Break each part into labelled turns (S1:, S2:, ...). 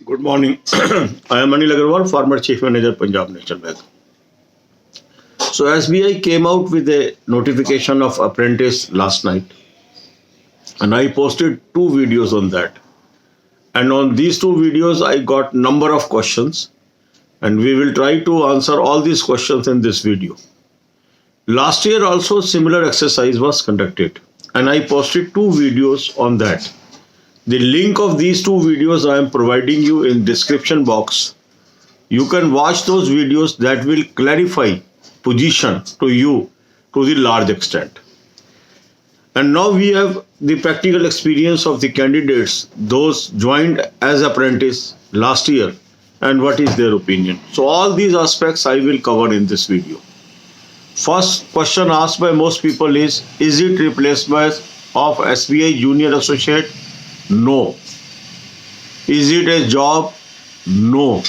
S1: Good morning. I am Anil Agarwal, former Chief Manager, Punjab National Bank. So SBI came out with a notification of apprentice last night, and I posted two videos on that. And on these two videos, I got number of questions, and we will try to answer all these questions in this video. Last year also similar exercise was conducted, and I posted two videos on that. The link of these two videos I am providing you in description box. You can watch those videos that will clarify position to you to the large extent. And now we have the practical experience of the candidates, those joined as apprentice last year, and what is their opinion. So all these aspects I will cover in this video. First question asked by most people is it replacement of SBI Junior Associate? No. Is it a job? No.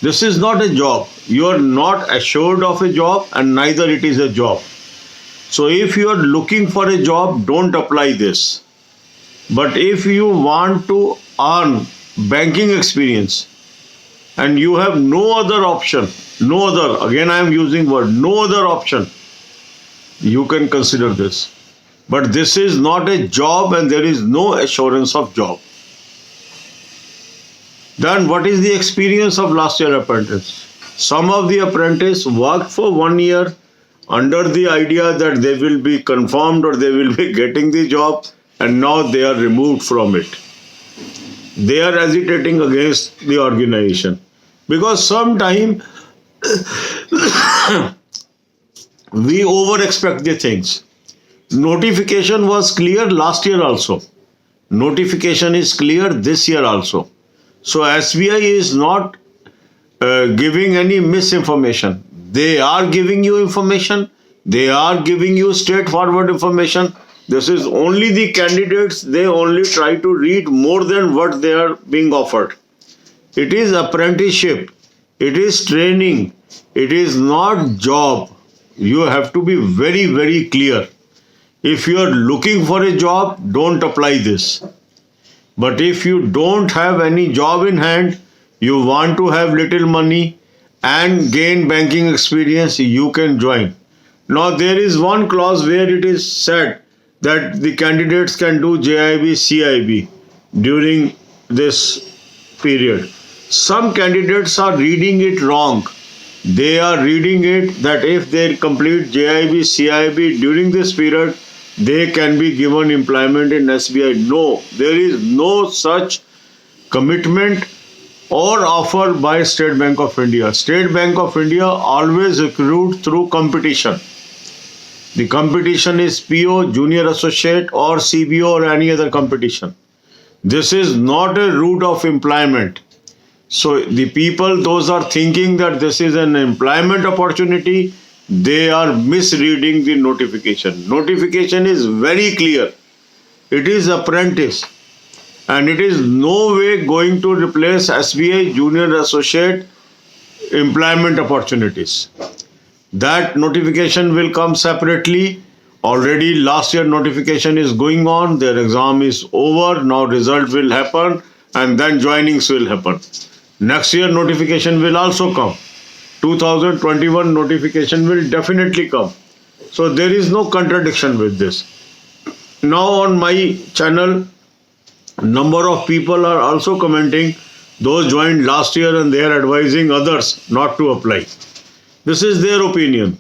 S1: This is not a job. You are not assured of a job, and neither it is a job. So if you are looking for a job, don't apply this. But if you want to earn banking experience and you have no other option, again I am using word, no other option, you can consider this. But this is not a job and there is no assurance of job. Then what is the experience of last year apprentice? Some of the apprentice worked for 1 year under the idea that they will be confirmed or they will be getting the job, and now they are removed from it. They are agitating against the organization because sometimes we over expect the things. Notification was clear last year also. Notification is clear this year also. So SBI is not giving any misinformation. They are giving you information. They are giving you straightforward information. This is only the candidates. They only try to read more than what they are being offered. It is apprenticeship. It is training. It is not job. You have to be very, very clear. If you are looking for a job, don't apply this. But if you don't have any job in hand, you want to have little money and gain banking experience, you can join. Now there is one clause where it is said that the candidates can do JIB, CIB during this period. Some candidates are reading it wrong. They are reading it that if they complete JIB, CIB during this period, they can be given employment in SBI. No, there is no such commitment or offer by State Bank of India. State Bank of India always recruit through competition. The competition is PO, Junior Associate or CBO or any other competition. This is not a route of employment. So the people, those are thinking that this is an employment opportunity, they are misreading the notification. Notification is very clear. It is apprentice and it is no way going to replace SBI Junior Associate employment opportunities. That notification will come separately. Already last year notification is going on. Their exam is over. Now result will happen and then joinings will happen. Next year notification will also come. 2021 notification will definitely come. So there is no contradiction with this. Now on my channel, number of people are also commenting. Those joined last year and they are advising others not to apply. This is their opinion.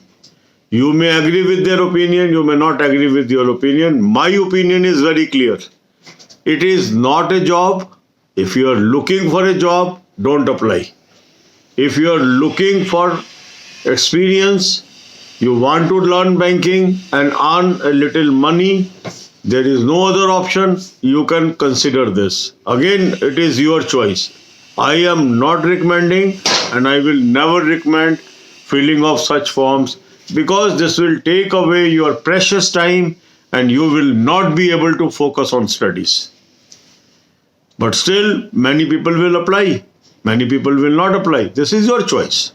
S1: You may agree with their opinion, you may not agree with your opinion. My opinion is very clear. It is not a job. If you are looking for a job, don't apply. If you are looking for experience, you want to learn banking and earn a little money, there is no other option, you can consider this. Again, it is your choice. I am not recommending and I will never recommend filling of such forms because this will take away your precious time and you will not be able to focus on studies. But still, many people will apply. Many people will not apply. This is your choice.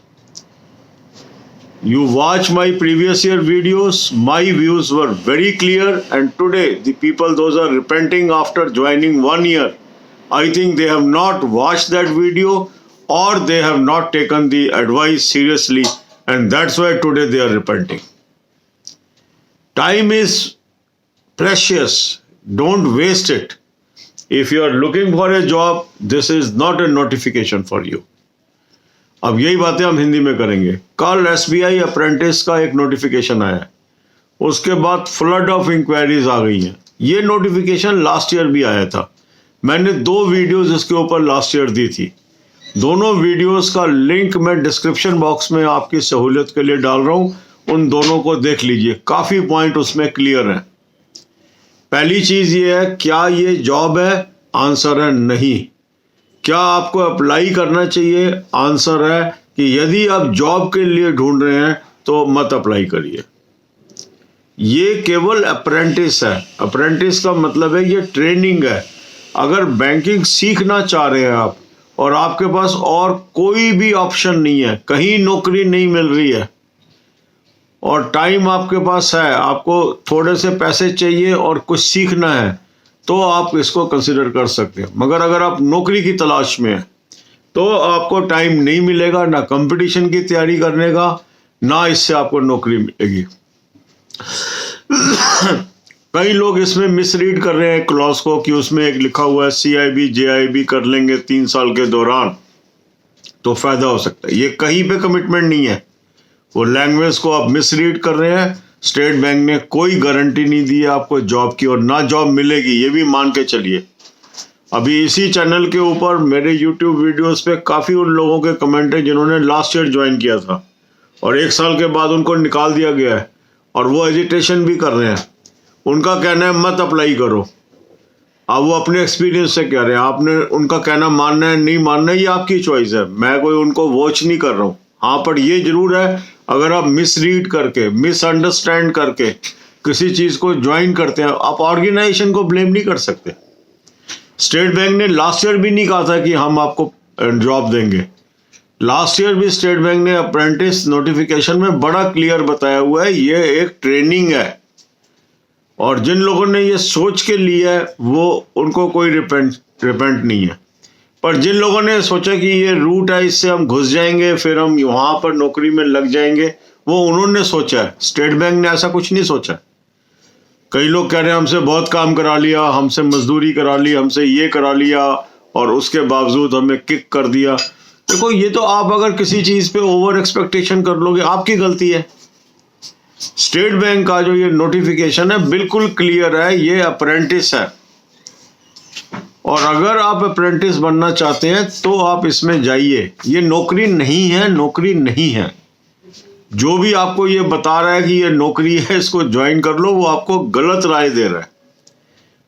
S1: You watch my previous year videos, my views were very clear, and today the people, those are repenting after joining 1 year, I think they have not watched that video or they have not taken the advice seriously, and that's why today they are repenting. Time is precious. Don't waste it. If you are looking for a job, this is not a notification for you. अब यही बातें हम हिंदी में करेंगे. कल SBI apprentice का एक notification आया, उसके बाद फ्लड ऑफ इंक्वायरीज आ गई हैं. ये नोटिफिकेशन लास्ट ईयर भी आया था. मैंने 2 वीडियोस इसके ऊपर लास्ट ईयर दी थी. दोनों वीडियोस का लिंक मैं डिस्क्रिप्शन बॉक्स में आपकी सहूलियत के लिए डाल रहा हूं. उन दोनों को देख लीजिए, काफ़ी पॉइंट उसमें क्लियर हैं. पहली चीज़ ये है, क्या ये जॉब है? आंसर है नहीं. क्या आपको अप्लाई करना चाहिए? आंसर है कि यदि आप जॉब के लिए ढूंढ रहे हैं तो मत अप्लाई करिए. ये केवल अप्रेंटिस है. अप्रेंटिस का मतलब है ये ट्रेनिंग है. अगर बैंकिंग सीखना चाह रहे हैं आप और आपके पास और कोई भी ऑप्शन नहीं है, कहीं नौकरी नहीं मिल रही है और टाइम आपके पास है, आपको थोड़े से पैसे चाहिए और कुछ सीखना है, तो आप इसको कंसिडर कर सकते हैं. मगर अगर आप नौकरी की तलाश में हैं तो आपको टाइम नहीं मिलेगा, ना कंपटीशन की तैयारी करने का, ना इससे आपको नौकरी मिलेगी. कई लोग इसमें मिसरीड कर रहे हैं क्लॉज को कि उसमें एक लिखा हुआ है CIB JIB कर लेंगे 3 साल के दौरान तो फायदा हो सकता है. ये कहीं पे कमिटमेंट नहीं है. वो लैंग्वेज को आप मिसरीड कर रहे हैं. स्टेट बैंक ने कोई गारंटी नहीं दी है आपको जॉब की, और ना जॉब मिलेगी ये भी मान के चलिए. अभी इसी चैनल के ऊपर मेरे YouTube वीडियोस पे काफ़ी उन लोगों के कमेंट हैं जिन्होंने लास्ट ईयर ज्वाइन किया था और 1 साल के बाद उनको निकाल दिया गया है और वो एजिटेशन भी कर रहे हैं. उनका कहना है मत अप्लाई करो. अब वो अपने एक्सपीरियंस से कह रहे हैं. आपने उनका कहना मानना है नहीं मानना है, ये आपकी चॉइस है. मैं कोई उनको वॉच नहीं कर रहा हूँ. हाँ, पर ये जरूर है, अगर आप मिसरीड करके, मिसअंडरस्टैंड करके किसी चीज़ को ज्वाइन करते हैं, आप ऑर्गेनाइजेशन को ब्लेम नहीं कर सकते. स्टेट बैंक ने लास्ट ईयर भी नहीं कहा था कि हम आपको जॉब देंगे. लास्ट ईयर भी स्टेट बैंक ने अप्रेंटिस नोटिफिकेशन में बड़ा क्लियर बताया हुआ है ये एक ट्रेनिंग है. और जिन लोगों ने ये सोच के लिया है वो उनको कोई रिपेंट नहीं है. पर जिन लोगों ने सोचा कि ये रूट है, इससे हम घुस जाएंगे, फिर हम वहाँ पर नौकरी में लग जाएंगे, वो उन्होंने सोचा है. स्टेट बैंक ने ऐसा कुछ नहीं सोचा. कई लोग कह रहे हैं हमसे बहुत काम करा लिया, हमसे मजदूरी करा ली, हमसे ये करा लिया और उसके बावजूद हमें किक कर दिया. देखो, ये तो आप अगर किसी चीज़ पे ओवर एक्सपेक्टेशन कर लोगे, आपकी गलती है. स्टेट बैंक का जो ये नोटिफिकेशन है बिल्कुल क्लियर है, ये अप्रेंटिस है. और अगर आप अप्रेंटिस बनना चाहते हैं तो आप इसमें जाइए. ये नौकरी नहीं है, नौकरी नहीं है. जो भी आपको ये बता रहा है कि ये नौकरी है, इसको ज्वाइन कर लो, वो आपको गलत राय दे रहा है.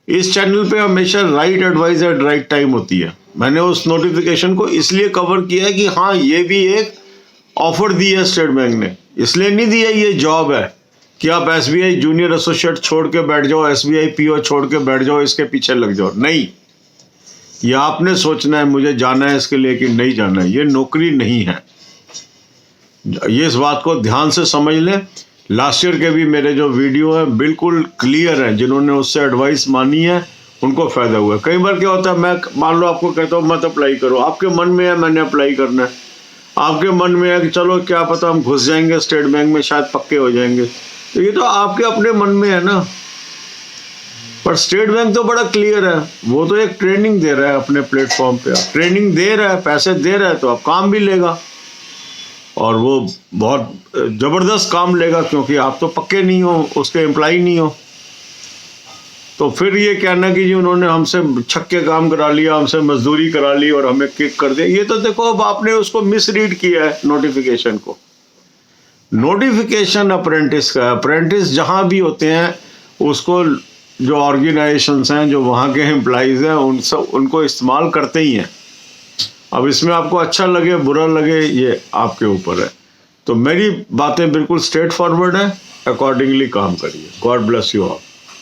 S1: इस चैनल पे हमेशा right advice eight right time होती है. मैंने उस नोटिफिकेशन को इसलिए कवर किया है कि हाँ, ये भी एक ऑफर दी है स्टेट बैंक ने. इसलिए नहीं दी है ये जॉब है कि आप SBI जूनियर एसोसिएट छोड़ के बैठ जाओ, SBI PO छोड़ के बैठ जाओ, इसके पीछे लग जाओ. नहीं, ये आपने सोचना है मुझे जाना है इसके लिए कि नहीं जाना है. ये नौकरी नहीं है. ये इस बात को ध्यान से समझ लें. लास्ट ईयर के भी मेरे जो वीडियो है बिल्कुल क्लियर है. जिन्होंने उससे एडवाइस मानी है उनको फ़ायदा हुआ है. कई बार क्या होता है, मैं मान लो आपको कहता हूँ मत अप्लाई करो, आपके मन में है मैंने अप्लाई करना है, आपके मन में है कि चलो क्या पता हम घुस जाएंगे स्टेट बैंक में, शायद पक्के हो जाएंगे. तो ये तो आपके अपने मन में है ना. पर स्टेट बैंक तो बड़ा क्लियर है. वो तो एक ट्रेनिंग दे रहा है अपने प्लेटफॉर्म पे. ट्रेनिंग दे रहा है, पैसे दे रहा है, तो आप काम भी लेगा और वो बहुत ज़बरदस्त काम लेगा, क्योंकि आप तो पक्के नहीं हो, उसके एम्प्लॉय नहीं हो. तो फिर ये कहना कि जी उन्होंने हमसे छक्के काम करा लिया, हमसे मजदूरी करा ली और हमें किक कर दिया, ये तो देखो अब आपने उसको मिसरीड किया है नोटिफिकेशन को. नोटिफिकेशन अप्रेंटिस का, अप्रेंटिस जहाँ भी होते हैं उसको जो ऑर्गेनाइजेशंस हैं, जो वहाँ के एम्प्लॉइज़ हैं, उनको इस्तेमाल करते ही हैं. अब इसमें आपको अच्छा लगे बुरा लगे ये आपके ऊपर है. तो मेरी बातें बिल्कुल स्ट्रेट फॉरवर्ड है. अकॉर्डिंगली काम करिए. God bless you all.